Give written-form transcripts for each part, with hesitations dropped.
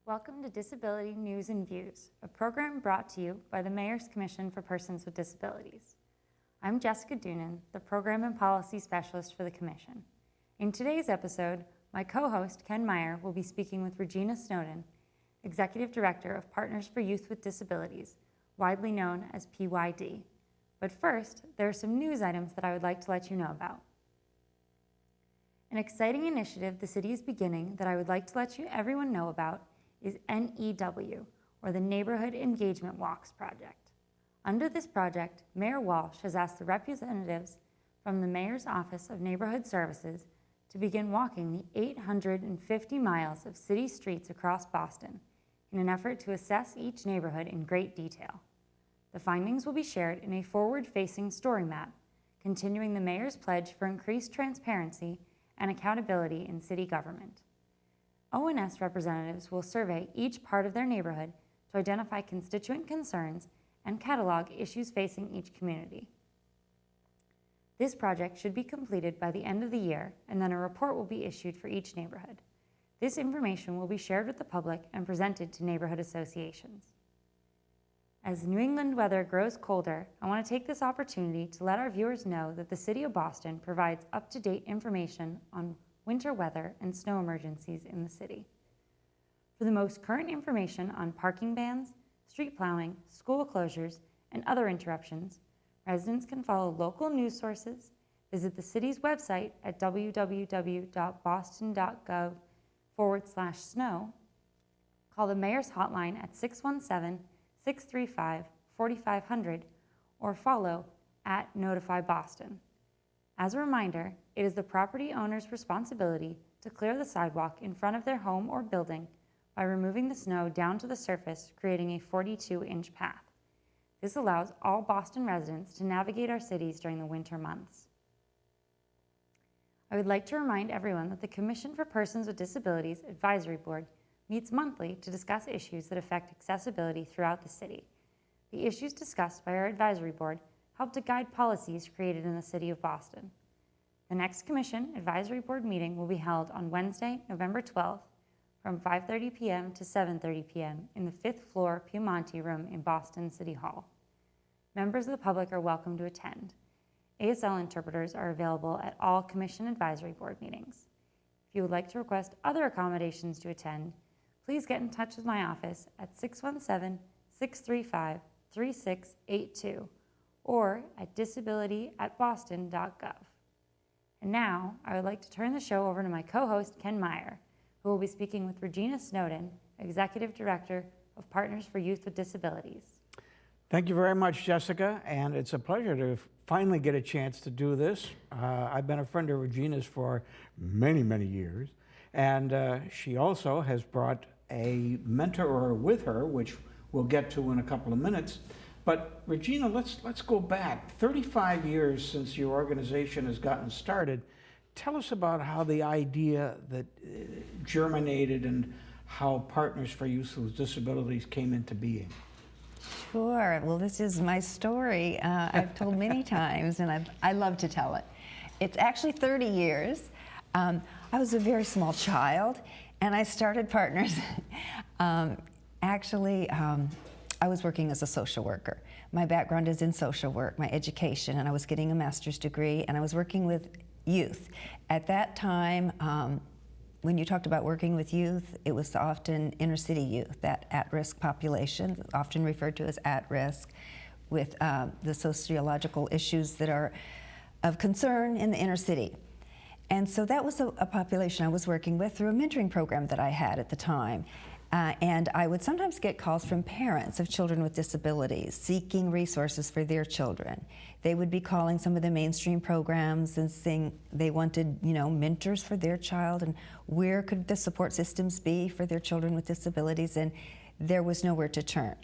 Welcome to Disability News and Views, a program brought to you by the Mayor's Commission for Persons with Disabilities. I'm Jessica Doonan, the Program and Policy Specialist for the Commission. In today's episode, my co-host Ken Meyer will be speaking with Regina Snowden, Executive Director of Partners for Youth with Disabilities, widely known as PYD. But first, there are some news items that I would like to let you know about. An exciting initiative the city is beginning that I would like to let everyone know about is NEW, or the Neighborhood Engagement Walks Project. Under this project, Mayor Walsh has asked the representatives from the Mayor's Office of Neighborhood Services to begin walking the 850 miles of city streets across Boston in an effort to assess each neighborhood in great detail. The findings will be shared in a forward-facing story map, continuing the Mayor's pledge for increased transparency and accountability in city government. ONS representatives will survey each part of their neighborhood to identify constituent concerns and catalog issues facing each community. This project should be completed by the end of the year, and then a report will be issued for each neighborhood. This information will be shared with the public and presented to neighborhood associations. As New England weather grows colder, I want to take this opportunity to let our viewers know that the City of Boston provides up-to-date information on winter weather and snow emergencies in the city. For the most current information on parking bans, street plowing, school closures, and other interruptions, residents can follow local news sources, visit the city's website at www.boston.gov/snow, call the Mayor's Hotline at 617-635-4500, or follow @NotifyBoston. As a reminder, it is the property owner's responsibility to clear the sidewalk in front of their home or building by removing the snow down to the surface, creating a 42-inch path. This allows all Boston residents to navigate our cities during the winter months. I would like to remind everyone that the Commission for Persons with Disabilities Advisory Board meets monthly to discuss issues that affect accessibility throughout the city. The issues discussed by our advisory board help to guide policies created in the City of Boston. The next Commission Advisory Board meeting will be held on Wednesday, November 12th from 5:30 p.m. to 7:30 p.m. in the 5th floor Piemonte Room in Boston City Hall. Members of the public are welcome to attend. ASL interpreters are available at all Commission Advisory Board meetings. If you would like to request other accommodations to attend, please get in touch with my office at 617-635-3682 or at disability@boston.gov. And now, I would like to turn the show over to my co-host, Ken Meyer, who will be speaking with Regina Snowden, Executive Director of Partners for Youth with Disabilities. Thank you very much, Jessica, and it's a pleasure to finally get a chance to do this. I've been a friend of Regina's for many, many years, and she also has brought a mentor with her, which we'll get to in a couple of minutes. But Regina, let's go back 35 years since your organization has gotten started. Tell us about how the idea that germinated and how Partners for Youth with Disabilities came into being. Sure. Well, this is my story. I've told many times, and I love to tell it. It's actually 30 years. I was a very small child, and I started Partners. I was working as a social worker. My background is in social work, my education, and I was getting a master's degree, and I was working with youth. At that time, when you talked about working with youth, it was often inner city youth, that at-risk population, often referred to as at-risk, with the sociological issues that are of concern in the inner city. And so that was a population I was working with through a mentoring program that I had at the time. And I would sometimes get calls from parents of children with disabilities seeking resources for their children. They would be calling some of the mainstream programs and saying they wanted, mentors for their child and where could the support systems be for their children with disabilities, and there was nowhere to turn.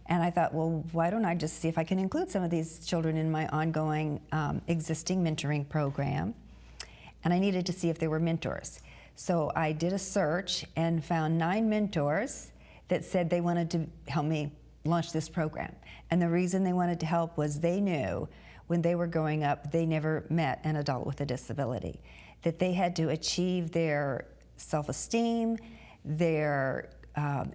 And I thought, well, why don't I just see if I can include some of these children in my ongoing existing mentoring program? And I needed to see if there were mentors. So I did a search and found 9 mentors that said they wanted to help me launch this program. And the reason they wanted to help was they knew when they were growing up, they never met an adult with a disability, that they had to achieve their self-esteem, their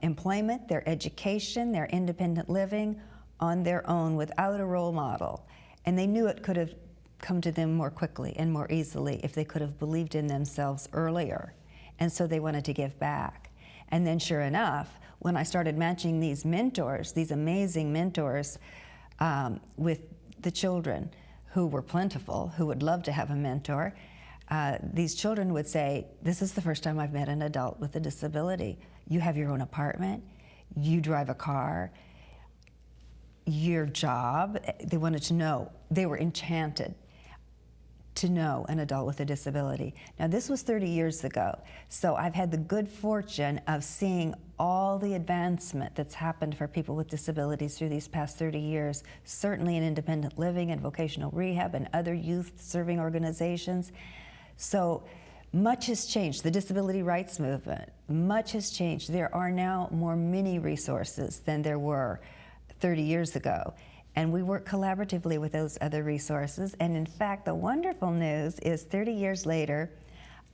employment, their education, their independent living on their own without a role model. And they knew it could have come to them more quickly and more easily if they could have believed in themselves earlier. And so they wanted to give back. And then sure enough, when I started matching these mentors, these amazing mentors, with the children who were plentiful, who would love to have a mentor, these children would say, this is the first time I've met an adult with a disability. You have your own apartment, you drive a car, your job. They wanted to know. They were enchanted to know an adult with a disability. Now this was 30 years ago, so I've had the good fortune of seeing all the advancement that's happened for people with disabilities through these past 30 years, certainly in independent living and vocational rehab and other youth serving organizations. So much has changed. The disability rights movement, much has changed. There are now more mini resources than there were 30 years ago. And we work collaboratively with those other resources. And in fact, the wonderful news is 30 years later,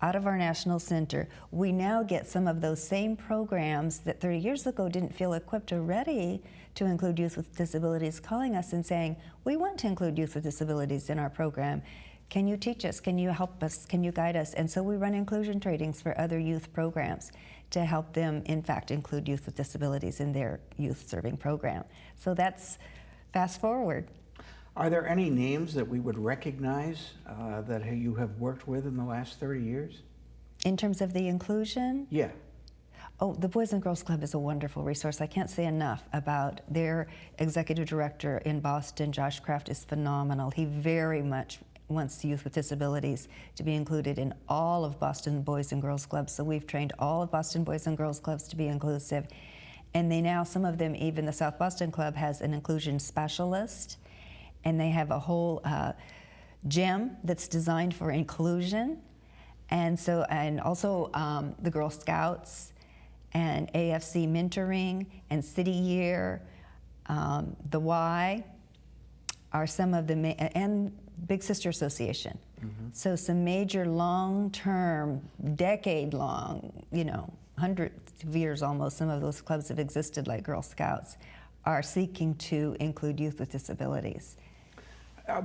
out of our national center, we now get some of those same programs that 30 years ago didn't feel equipped or ready to include youth with disabilities, calling us and saying, we want to include youth with disabilities in our program. Can you teach us? Can you help us? Can you guide us? And so we run inclusion trainings for other youth programs to help them, in fact, include youth with disabilities in their youth serving program. So that's fast forward. Are there any names that we would recognize that you have worked with in the last 30 years? In terms of the inclusion? Yeah. Oh, the Boys and Girls Club is a wonderful resource. I can't say enough about their executive director in Boston. Josh Kraft is phenomenal. He very much wants youth with disabilities to be included in all of Boston Boys and Girls Clubs. So we've trained all of Boston Boys and Girls Clubs to be inclusive. And they now, some of them, even the South Boston Club has an inclusion specialist, and they have a whole gym that's designed for inclusion. And so, and also the Girl Scouts and AFC mentoring and City Year, the Y are some of the, and Big Sister Association. Mm-hmm. So some major long-term, decade-long, you know, hundreds of years almost, some of those clubs have existed like Girl Scouts, are seeking to include youth with disabilities.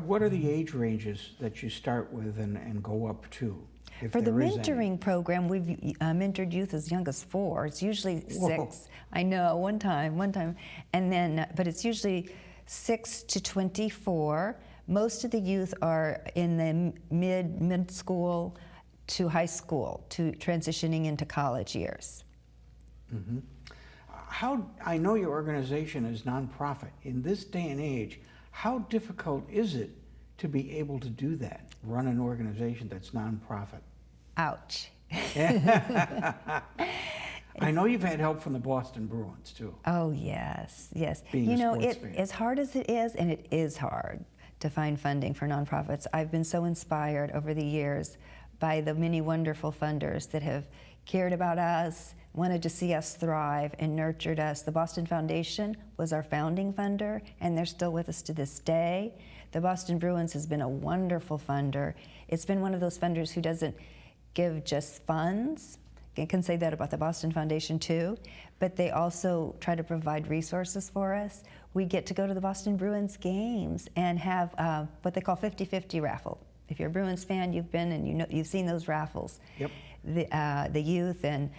What are the age ranges that you start with and go up to? For the mentoring program, we've mentored youth as young as 4. It's usually 6. Whoa. I know, one time. And then, but it's usually 6 to 24. Most of the youth are in the mid-school to high school, to transitioning into college years. Mm-hmm. I know your organization is nonprofit. In this day and age, how difficult is it to be able to do that, run an organization that's nonprofit? Ouch. I know you've had help from the Boston Bruins, too. Oh, yes, yes. Being you know, a sports fan. as hard as it is, and it is hard to find funding for nonprofits, I've been so inspired over the years by the many wonderful funders that have cared about us, wanted to see us thrive, and nurtured us. The Boston Foundation was our founding funder, and they're still with us to this day. The Boston Bruins has been a wonderful funder. It's been one of those funders who doesn't give just funds. I can say that about the Boston Foundation too, but they also try to provide resources for us. We get to go to the Boston Bruins games and have what they call 50-50 raffle. If you're a Bruins fan, you've been and you know, you've seen those raffles. Yep. The youth and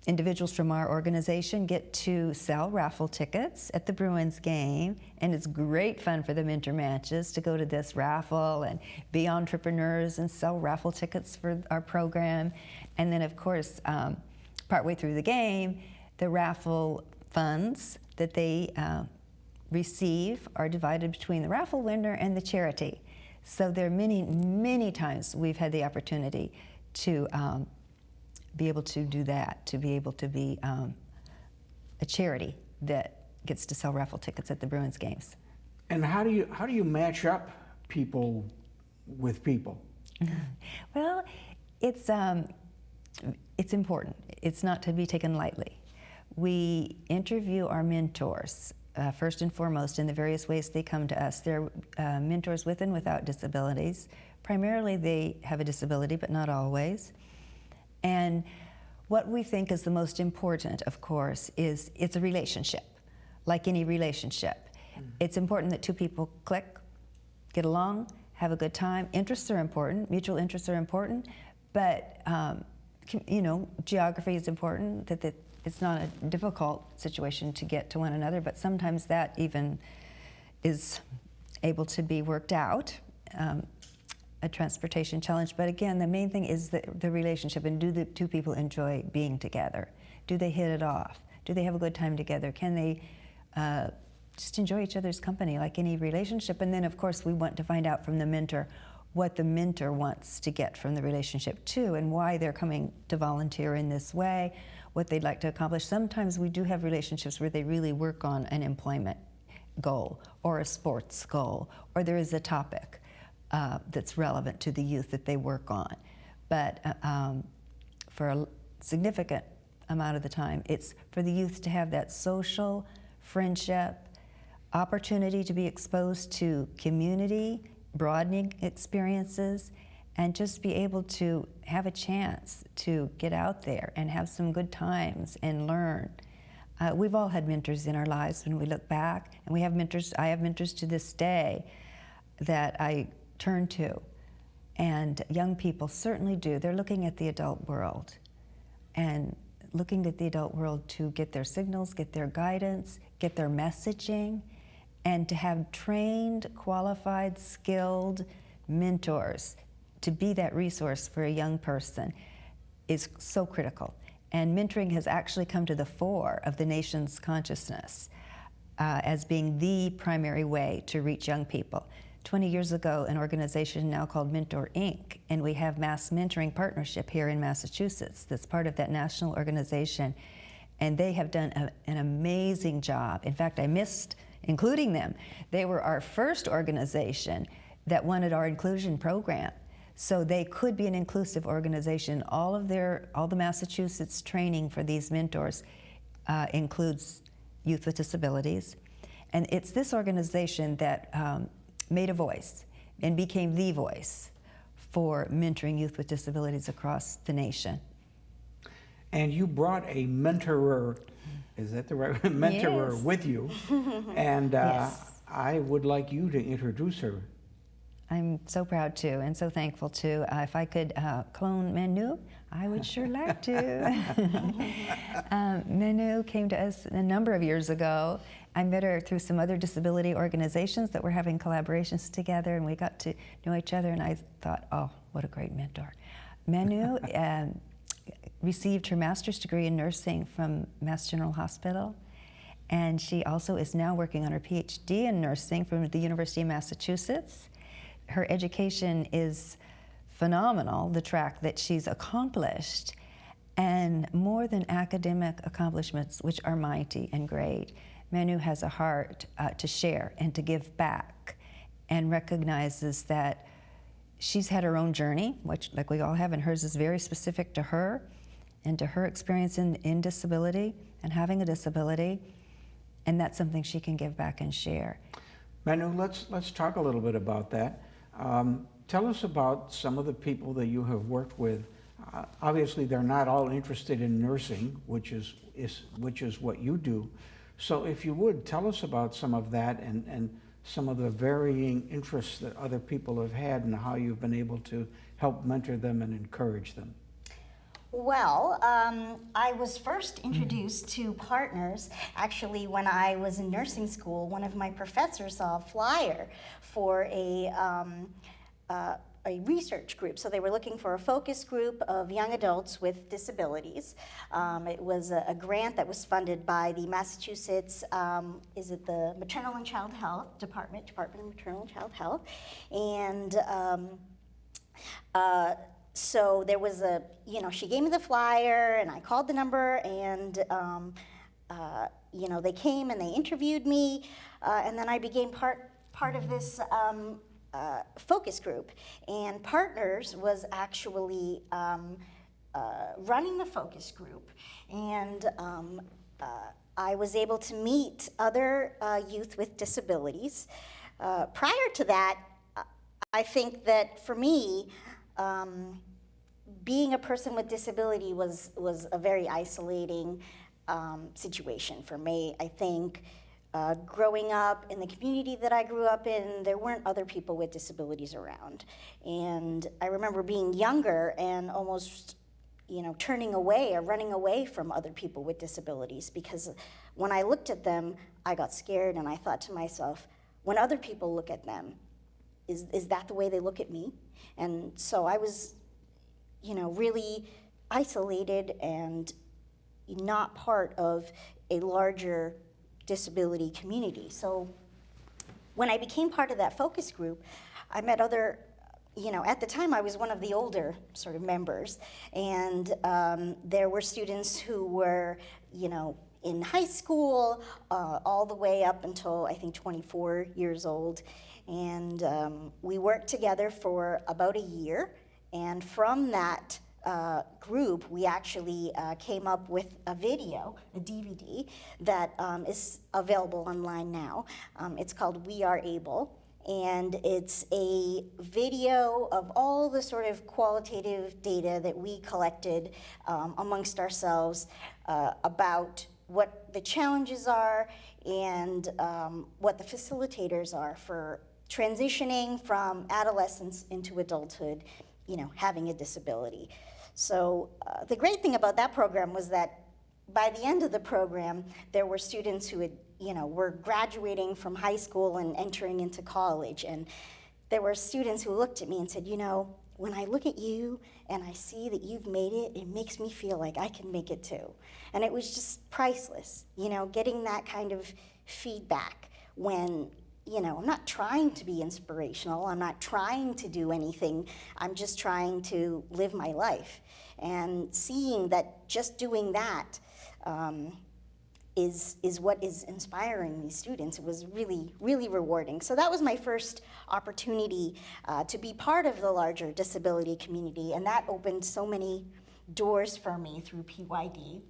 individuals from our organization get to sell raffle tickets at the Bruins game, and it's great fun for the mentor matches to go to this raffle and be entrepreneurs and sell raffle tickets for our program. And then, of course, partway through the game, the raffle funds that they receive are divided between the raffle winner and the charity. So there are many, many times we've had the opportunity to be able to do that, to be able to be a charity that gets to sell raffle tickets at the Bruins games. And how do you match up people with people? Well, it's important. It's not to be taken lightly. We interview our mentors first and foremost in the various ways they come to us. They're mentors with and without disabilities. Primarily they have a disability, but not always. And What we think is the most important, of course, is it's a relationship, like any relationship. It's important that two people click, get along, have a good time. Interests are important, mutual interests are important, but you know, geography is important, that it's not a difficult situation to get to one another, but sometimes that even is able to be worked out, a transportation challenge. But again, the main thing is the relationship, and do the two people enjoy being together? Do they hit it off? Do they have a good time together? Can they just enjoy each other's company like any relationship? And then of course we want to find out from the mentor what the mentor wants to get from the relationship too, and why they're coming to volunteer in this way, what they'd like to accomplish. Sometimes we do have relationships where they really work on an employment goal or a sports goal, or there is a topic that's relevant to the youth that they work on. But for a significant amount of the time, it's for the youth to have that social friendship, opportunity to be exposed to community, broadening experiences, and just be able to have a chance to get out there and have some good times and learn. We've all had mentors in our lives when we look back, and we have mentors. I have mentors to this day that I turn to, and young people certainly do. They're looking at the adult world and looking at the adult world to get their signals, get their guidance, get their messaging, and to have trained, qualified, skilled mentors to be that resource for a young person is so critical. And mentoring has actually come to the fore of the nation's consciousness as being the primary way to reach young people. 20 years ago, an organization now called Mentor Inc., and we have Mass Mentoring Partnership here in Massachusetts that's part of that national organization, and they have done an amazing job. In fact, I missed including them. They were our first organization that wanted our inclusion program, so they could be an inclusive organization. All the Massachusetts training for these mentors includes youth with disabilities, and it's this organization that made a voice and became the voice for mentoring youth with disabilities across the nation. And you brought a mentorer, is that the right mentorer, yes, with you, and yes, I would like you to introduce her. I'm so proud to, and so thankful to. If I could clone Manu, I would sure like to. Manu came to us a number of years ago. I met her through some other disability organizations that were having collaborations together, and we got to know each other, and I thought, oh, what a great mentor. Manu received her master's degree in nursing from Mass General Hospital, and she also is now working on her PhD in nursing from the University of Massachusetts. Her education is phenomenal, the track that she's accomplished, and more than academic accomplishments, which are mighty and great, Manu has a heart to share and to give back, and recognizes that she's had her own journey, which, like we all have, and hers is very specific to her and to her experience in disability and having a disability, and that's something she can give back and share. Manu, let's talk a little bit about that. Tell us about some of the people that you have worked with. Obviously, they're not all interested in nursing, which is what you do. So if you would, tell us about some of that and some of the varying interests that other people have had and how you've been able to help mentor them and encourage them. Well, I was first introduced to partners actually when I was in nursing school. One of my professors saw a flyer for a research group. So they were looking for a focus group of young adults with disabilities. It was a grant that was funded by the Massachusetts, is it the Maternal and Child Health Department of Maternal and Child Health. And so there was she gave me the flyer, and I called the number, and they came and they interviewed me, and then I became part of this focus group. And Partners was actually running the focus group, and I was able to meet other youth with disabilities. Prior to that, I think that for me, being a person with disability was a very isolating situation for me. I think growing up in the community that I grew up in, there weren't other people with disabilities around. And I remember being younger and almost, turning away or running away from other people with disabilities, because when I looked at them, I got scared and I thought to myself, when other people look at them, is that the way they look at me? And so I was, really isolated and not part of a larger disability community. So when I became part of that focus group, I met other, at the time I was one of the older sort of members, and there were students who were, in high school, all the way up until I think 24 years old. And we worked together for about a year, and from that group, we actually came up with a video, a DVD, that is available online now. It's called We Are Able, and it's a video of all the sort of qualitative data that we collected amongst ourselves about what the challenges are and what the facilitators are for transitioning from adolescence into adulthood, having a disability. So the great thing about that program was that by the end of the program, there were students who had, were graduating from high school and entering into college. And there were students who looked at me and said, when I look at you and I see that you've made it, it makes me feel like I can make it too. And it was just priceless, getting that kind of feedback when, I'm not trying to be inspirational. I'm not trying to do anything. I'm just trying to live my life. And seeing that just doing that is what is inspiring these students. It was really, really rewarding. So that was my first opportunity to be part of the larger disability community, and that opened so many doors for me through PYD.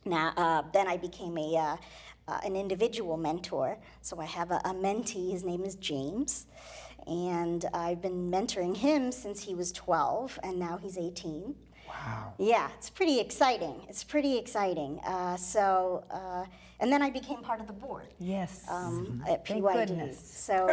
Now, then I became an individual mentor. So I have a mentee, his name is James, and I've been mentoring him since he was 12, and now he's 18. Wow. Yeah, it's pretty exciting. It's pretty exciting. And then I became part of the board. Yes. At Thank PYD. goodness. So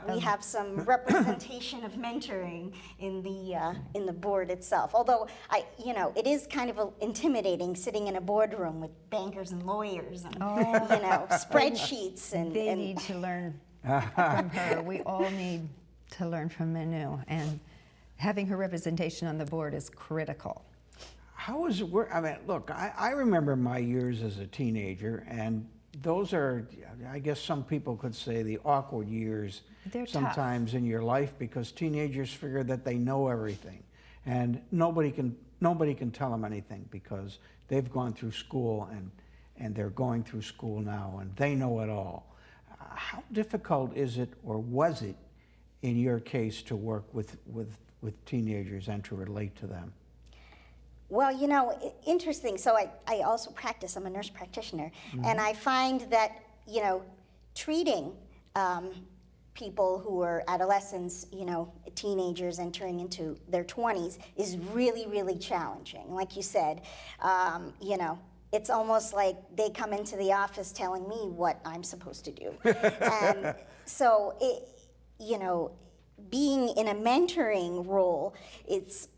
we have some representation of mentoring in the board itself. Although it is kind of intimidating sitting in a boardroom with bankers and lawyers and spreadsheets and They need to learn from her. We all need to learn from Manu, and having her representation on the board is critical. How is it work? I mean, look, I remember my years as a teenager, and those are, I guess some people could say, the awkward years. They're sometimes in your life, because teenagers figure that they know everything, and nobody can tell them anything because they've gone through school and they're going through school now and they know it all. How difficult is it, or was it, in your case, to work with teenagers and to relate to them? Well, interesting. So I also practice. I'm a nurse practitioner. Mm-hmm. And I find that, treating people who are adolescents, teenagers entering into their 20s is really, really challenging. Like you said, it's almost like they come into the office telling me what I'm supposed to do. And so, being in a mentoring role, it's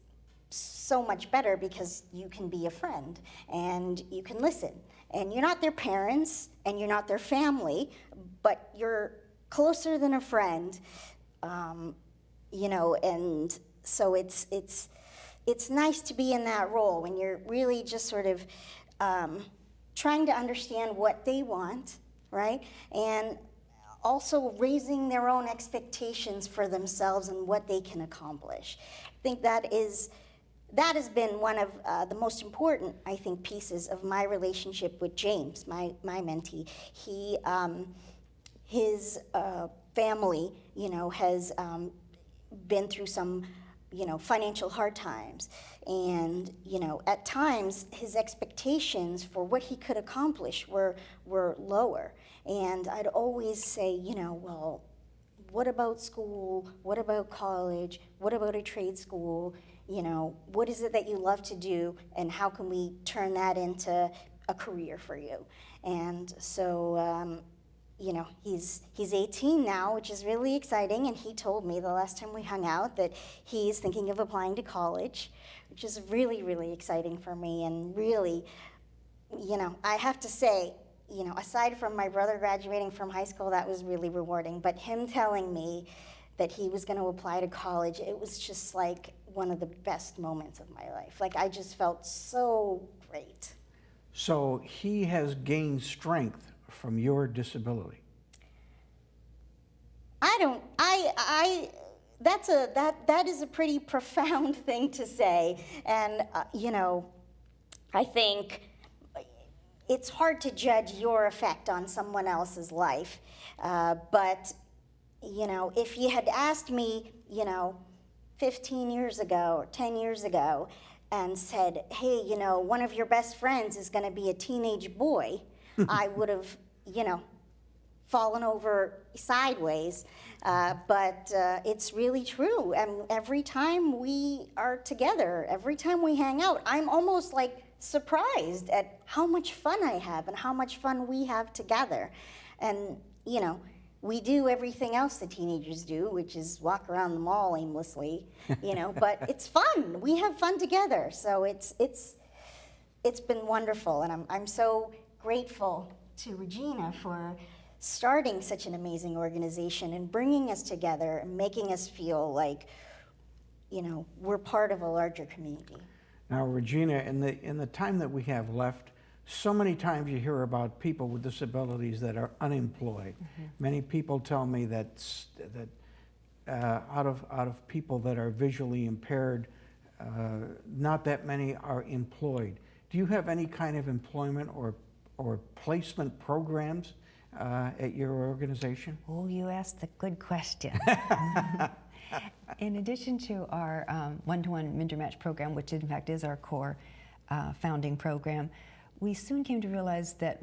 so much better because you can be a friend and you can listen. And you're not their parents and you're not their family, but you're closer than a friend, and so it's nice to be in that role when you're really just sort of trying to understand what they want, right? And also raising their own expectations for themselves and what they can accomplish. I think that has been one of the most important, I think, pieces of my relationship with James, my mentee. His family, has been through some, financial hard times. And, at times, his expectations for what he could accomplish were lower. And I'd always say, well, what about school? What about college? What about a trade school? you know, what is it that you love to do, and how can we turn that into a career for you? And so, you know, he's 18 now, which is really exciting, and he told me the last time we hung out that he's thinking of applying to college, which is really, really exciting for me, and really, you know, I have to say, you know, aside from my brother graduating from high school, that was really rewarding, but him telling me that he was going to apply to college, it was just like one of the best moments of my life. Like, I just felt so great. So he has gained strength from your disability. That is a pretty profound thing to say, and you know, I think it's hard to judge your effect on someone else's life, but you know, if you had asked me, you know, 15 years ago or 10 years ago, and said, hey, you know, one of your best friends is going to be a teenage boy, I would have, you know, fallen over sideways. But it's really true. And every time we are together, every time we hang out, I'm almost like surprised at how much fun I have and how much fun we have together. And, you know, we do everything else the teenagers do, which is walk around the mall aimlessly, you know, but it's fun. We have fun together. So it's been wonderful. And I'm so grateful to Regina for starting such an amazing organization and bringing us together and making us feel like, you know, we're part of a larger community. Now, Regina, in the time that we have left, so many times you hear about people with disabilities that are unemployed. Mm-hmm. Many people tell me that out of people that are visually impaired, not that many are employed. Do you have any kind of employment or placement programs at your organization? Oh, you asked a good question. In addition to our one-to-one mentor match program, which in fact is our core founding program, we soon came to realize that,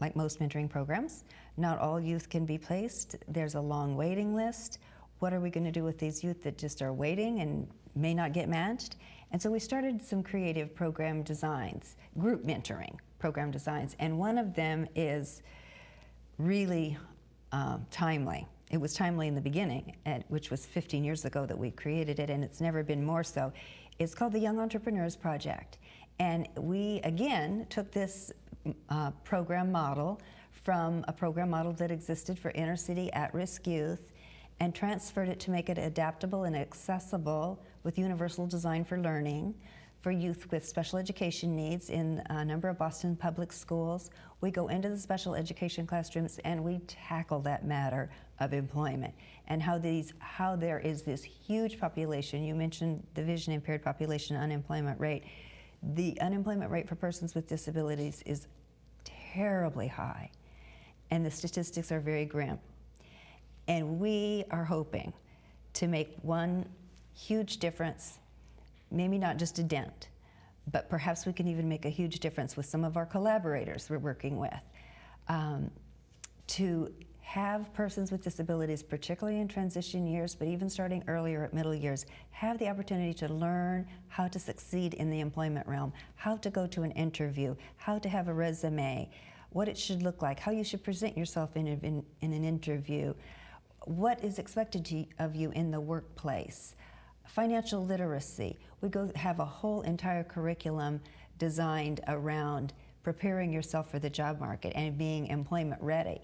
like most mentoring programs, not all youth can be placed. There's a long waiting list. What are we going to do with these youth that just are waiting and may not get matched? And so we started some creative program designs, group mentoring program designs, and one of them is really timely. It was timely in the beginning, which was 15 years ago that we created it, and it's never been more so. It's called the Young Entrepreneurs Project. And we, again, took this program model from a program model that existed for inner city at-risk youth and transferred it to make it adaptable and accessible with universal design for learning for youth with special education needs in a number of Boston public schools. We go into the special education classrooms and we tackle that matter of employment and how there is this huge population. You mentioned the vision impaired population unemployment rate. The unemployment rate for persons with disabilities is terribly high, and the statistics are very grim. And we are hoping to make one huge difference, maybe not just a dent, but perhaps we can even make a huge difference with some of our collaborators we're working with, to have persons with disabilities, particularly in transition years, but even starting earlier at middle years, have the opportunity to learn how to succeed in the employment realm, how to go to an interview, how to have a resume, what it should look like, how you should present yourself in an interview, what is expected of you in the workplace, financial literacy. We go have a whole entire curriculum designed around preparing yourself for the job market and being employment ready.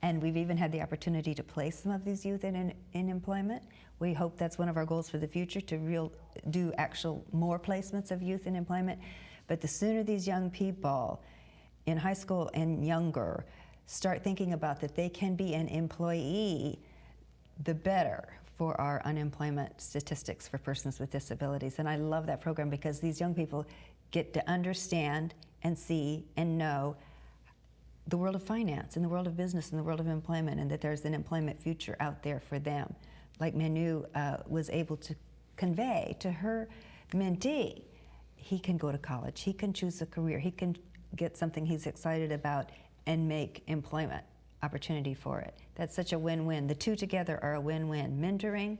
And we've even had the opportunity to place some of these youth in employment. We hope that's one of our goals for the future, to do actual more placements of youth in employment. But the sooner these young people in high school and younger start thinking about that they can be an employee, the better for our unemployment statistics for persons with disabilities. And I love that program because these young people get to understand and see and know the world of finance and the world of business and the world of employment, and that there's an employment future out there for them. Like Manu was able to convey to her mentee, he can go to college, he can choose a career, he can get something he's excited about and make employment opportunity for it. That's such a win-win. The two together are a win-win, mentoring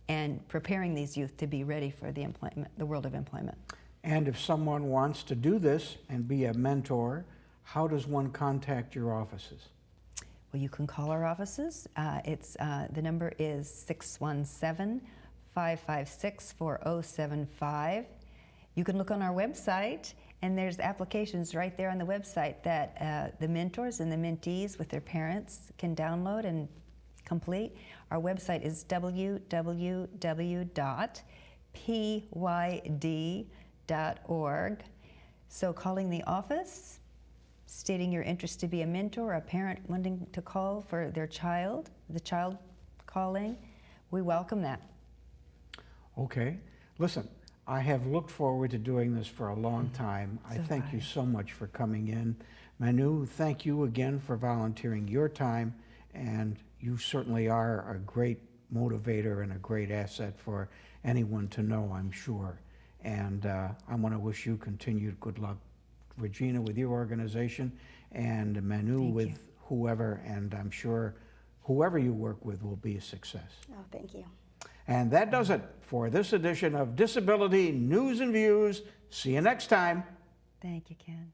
and preparing these youth to be ready for the world of employment. And if someone wants to do this and be a mentor, how does one contact your offices? Well, you can call our offices. The number is 617-556-4075. You can look on our website, and there's applications right there on the website that the mentors and the mentees with their parents can download and complete. Our website is www.pyd.org. So calling the office, stating your interest to be a mentor, a parent wanting to call for their child, the child calling, we welcome that. Okay. Listen, I have looked forward to doing this for a long time. I So thank have you I. so much for coming in. Manu, thank you again for volunteering your time, and you certainly are a great motivator and a great asset for anyone to know, I'm sure. And I want to wish you continued good luck, Regina, with your organization, and Manu Thank with you. whoever, and I'm sure whoever you work with will be a success. Oh, thank you. And that does it for this edition of Disability News and Views. See you next time. Thank you, Ken.